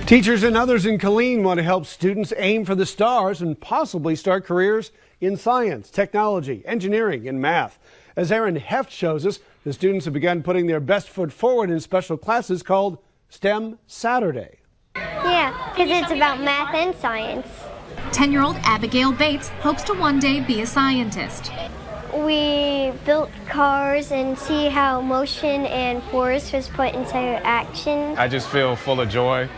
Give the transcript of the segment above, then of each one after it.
Teachers and others in Killeen want to help students aim for the stars and possibly start careers in science, technology, engineering, and math. As Aaron Heft shows us, the students have begun putting their best foot forward in special classes called STEM Saturday. Yeah, because it's about math and science. 10-year-old Abigail Bates hopes to one day be a scientist. We built cars and see how motion and force was put into action. I just feel full of joy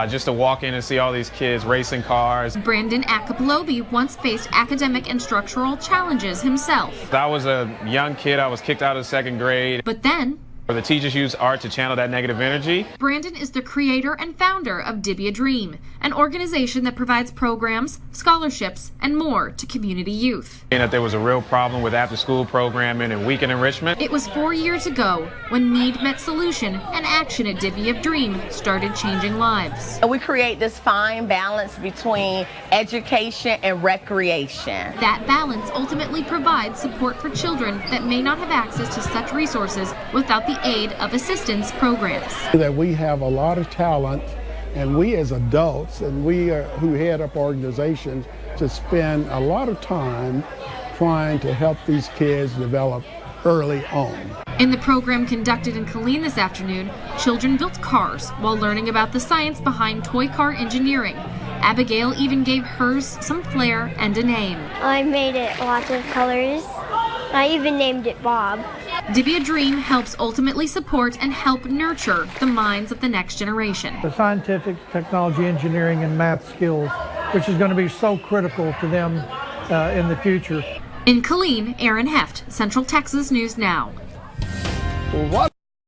just to walk in and see all these kids racing cars. Brandon Akapolobi once faced academic and structural challenges himself. I was a young kid. I was kicked out of second grade. But then, the teachers use art to channel that negative energy. Brandon is the creator and founder of Dibia DREAM, an organization that provides programs, scholarships, and more to community youth. And that there was a real problem with after-school programming and weekend enrichment. It was 4 years ago when need met solution and action at Dibia DREAM started changing lives. We create this fine balance between education and recreation. That balance ultimately provides support for children that may not have access to such resources without the aid of assistance programs. That we have a lot of talent, and we as adults and we who head up organizations to spend a lot of time trying to help these kids develop early on. In the program conducted in Killeen this afternoon, children built cars while learning about the science behind toy car engineering. Abigail even gave hers some flair and a name. I made it lots of colors. I even named it Bob. Dibia DREAM helps ultimately support and help nurture the minds of the next generation. The scientific, technology, engineering, and math skills, which is going to be so critical to them in the future. In Killeen, Aaron Heft, Central Texas News Now. What